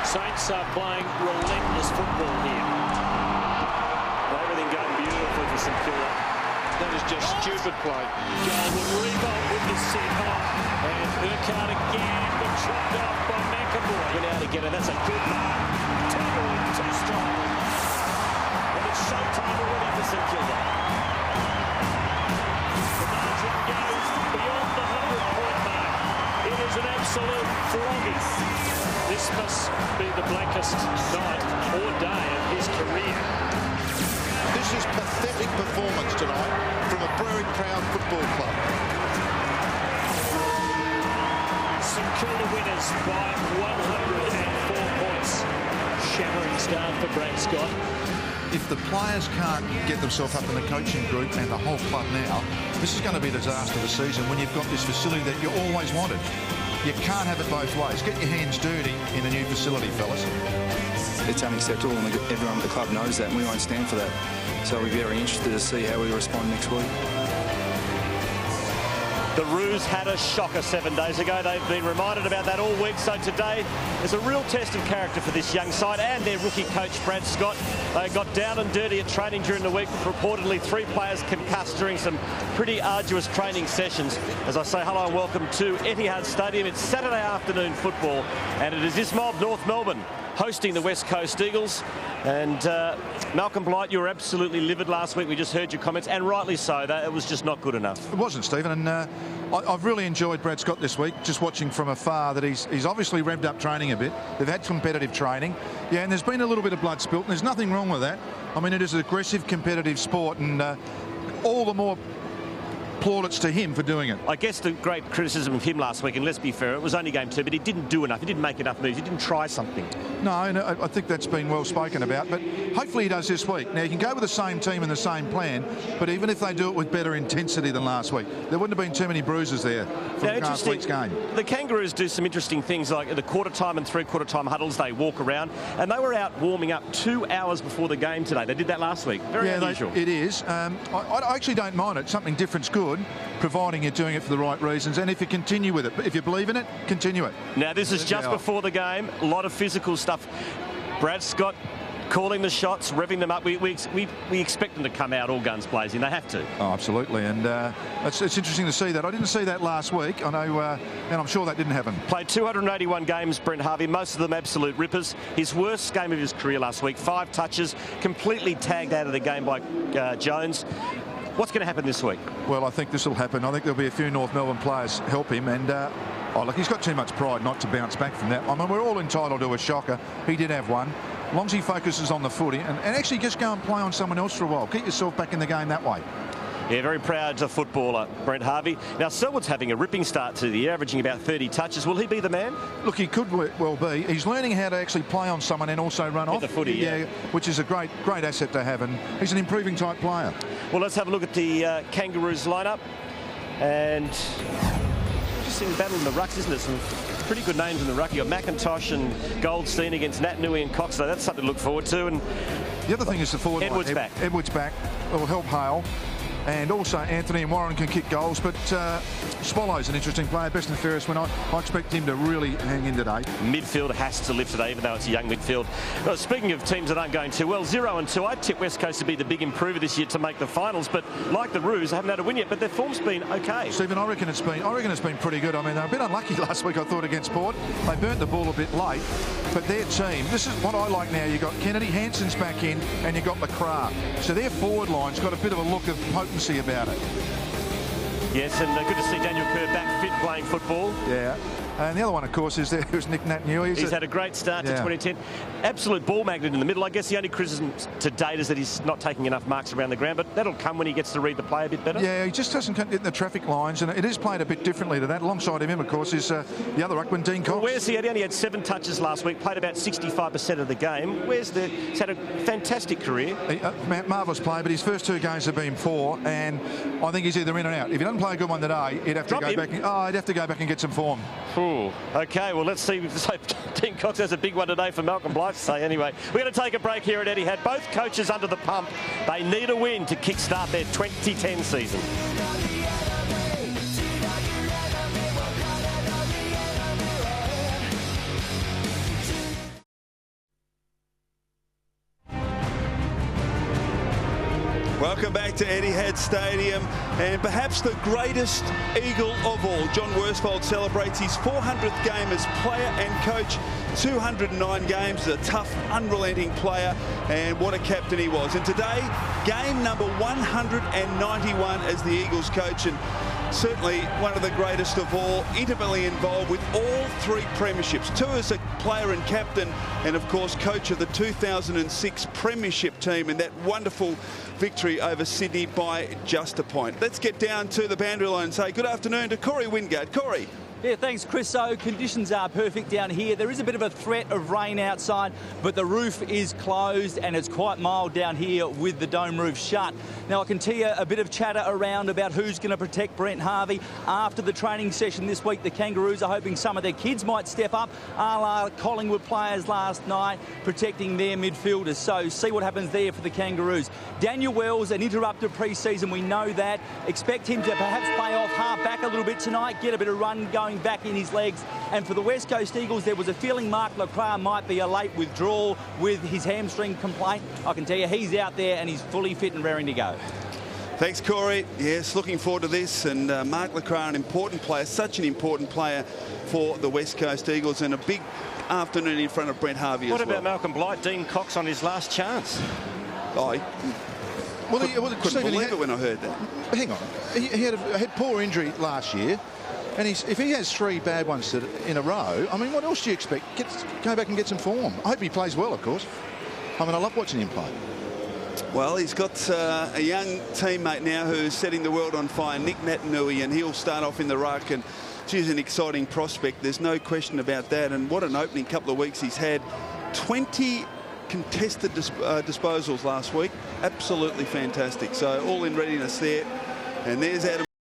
Saints are playing relentless football here. Everything going beautifully for St Kilda. That is just stupid play. Goldwood rebound with the sit hop. And Urquhart again, but chopped off by McAvoy. Went out to get it. That's a good mark. Tackle, too strong. And it's showtime already for St Kilda. The margin goes beyond the 100-point mark. It is an absolute flogging. This must be the blackest night or day of his career. This is pathetic performance tonight from a very proud football club. St Kilda winners by 104 points. Shattering start for Brad Scott. If the players can't get themselves up in the coaching group and the whole club now, this is going to be a disaster of a season when you've got this facility that you always wanted. You can't have it both ways. Get your hands dirty in the new facility, fellas. It's unacceptable, and everyone at the club knows that, and we won't stand for that. So we'll be very interested to see how we respond next week. The Roos had a shocker 7 days ago. They've been reminded about that all week. So today is a real test of character for this young side and their rookie coach, Brad Scott. They got down and dirty at training during the week. Reportedly, 3 players concussed during some pretty arduous training sessions. As I say hello and welcome to Etihad Stadium. It's Saturday afternoon football, and it is this mob, North Melbourne, hosting the West Coast Eagles. And Malcolm Blight, you were absolutely livid last week. We just heard your comments, and rightly so. It was just not good enough. It wasn't, Stephen, and I've really enjoyed Brad Scott this week, just watching from afar that he's obviously revved up training a bit. They've had competitive training. Yeah, and there's been a little bit of blood spilt, and there's nothing wrong with that. I mean, it is an aggressive, competitive sport, and all the more plaudits to him for doing it. I guess the great criticism of him last week, and let's be fair, it was only game 2, but he didn't do enough. He didn't make enough moves. He didn't try something. No, and I think that's been well spoken about, but hopefully he does this week. Now, you can go with the same team and the same plan, but even if they do it with better intensity than last week, there wouldn't have been too many bruises there from last week's game. The Kangaroos do some interesting things, like the quarter-time and three-quarter-time huddles. They walk around, and they were out warming up 2 hours before the game today. They did that last week. Very unusual. It is. I actually don't mind it. Something different's good, providing you're doing it for the right reasons, and if you continue with it. If you believe in it, continue it. Now, this is just before the game. A lot of physical stuff. Brad Scott calling the shots, revving them up. We expect them to come out all guns blazing. They have to. Oh, absolutely, and it's interesting to see that. I didn't see that last week. I know, and I'm sure that didn't happen. Played 281 games, Brent Harvey, most of them absolute rippers. His worst game of his career last week, 5 touches, completely tagged out of the game by Jones. What's going to happen this week? Well, I think this will happen. I think there'll be a few North Melbourne players help him, and oh, look, he's got too much pride not to bounce back from that. I mean, we're all entitled to a shocker. He did have one. As long as he focuses on the footy and actually just go and play on someone else for a while. Get yourself back in the game that way. Yeah, very proud footballer, Brent Harvey. Now, Selwood's having a ripping start to the year, averaging about 30 touches. Will he be the man? Look, he could well be. He's learning how to actually play on someone and also run off. The footy, yeah. Which is a great asset to have, and he's an improving type player. Well, let's have a look at the Kangaroos lineup. And just in the battle in the rucks, isn't it? Some pretty good names in the ruck. You've got McIntosh and Goldstein against Nat Nui and Cox, so that's something to look forward to. And the other thing is the forward Edwards back. Edwards back. It will help Hale. And also Anthony and Warren can kick goals, but Swallow's an interesting player, best and fairest when I expect him to really hang in today. Midfield has to lift today, even though it's a young midfield. Well, speaking of teams that aren't going too well, 0-2, I'd tip West Coast to be the big improver this year to make the finals, but like the Roos, they haven't had a win yet, but their form's been okay. Stephen, I reckon it's been pretty good. I mean, they were a bit unlucky last week, I thought, against Port. They burnt the ball a bit late, but their team, this is what I like now. You've got Kennedy, Hanson's back in, and you've got McCrath. So their forward line's got a bit of a look of potency about it. Yes, and good to see Daniel Kerr back fit playing football. Yeah. And the other one, of course, is there's Nick Nat Nui. He's had a great start to 2010. Absolute ball magnet in the middle. I guess the only criticism to date is that he's not taking enough marks around the ground, but that'll come when he gets to read the play a bit better. Yeah, he just doesn't get in the traffic lines, and it is played a bit differently to that. Alongside him, of course, is the other ruckman, Dean Cox. Well, where's he? He only had 7 touches last week, played about 65% of the game. He's had a fantastic career. Marvellous play, but his first 2 games have been poor, and I think he's either in or out. If he doesn't play a good one today, he'd have to go back. He'd have to go back and get some form. Ooh. Okay, well, let's see. Dean Cox has a big one today for Malcolm Blight to say. Anyway, we're going to take a break here at Etihad. Both coaches under the pump. They need a win to kickstart their 2010 season. back to Etihad Stadium, and perhaps the greatest Eagle of all, John Worsfold, celebrates his 400th game as player and coach. 209 games, a tough, unrelenting player, and what a captain he was. And today, game number 191 as the Eagles coach, and certainly one of the greatest of all, intimately involved with all 3 premierships, 2 as a player and captain, and of course coach of the 2006 premiership team in that wonderful victory over Sydney by just a point. Let's get down to the boundary line and say good afternoon to Corey Wingard. Corey. Yeah, thanks, Chris. So conditions are perfect down here. There is a bit of a threat of rain outside, but the roof is closed and it's quite mild down here with the dome roof shut. Now, I can tell you a bit of chatter around about who's going to protect Brent Harvey. After the training session this week, the Kangaroos are hoping some of their kids might step up, a la Collingwood players last night, protecting their midfielders. So see what happens there for the Kangaroos. Daniel Wells, an interrupted pre-season, we know that. Expect him to perhaps play off half back a little bit tonight, get a bit of run going back in his legs. And for the West Coast Eagles, there was a feeling Mark Lacroix might be a late withdrawal with his hamstring complaint. I can tell you he's out there and he's fully fit and raring to go. Thanks, Corey. Yes, looking forward to this. And Mark Lacroix, an important player, such an important player for the West Coast Eagles, and a big afternoon in front of Brent Harvey as well. What about Malcolm Blight, Dean Cox on his last chance? Oh, couldn't believe it when I heard that. Hang on. He had poor injury last year. And if he has 3 bad ones in a row, I mean, what else do you expect? Go back and get some form. I hope he plays well, of course. I mean, I love watching him play. Well, he's got a young teammate now who's setting the world on fire, Nick Natanui, and he'll start off in the ruck. And she's an exciting prospect. There's no question about that. And what an opening couple of weeks he's had. 20 contested disposals last week. Absolutely fantastic. So all in readiness there. And there's Adam.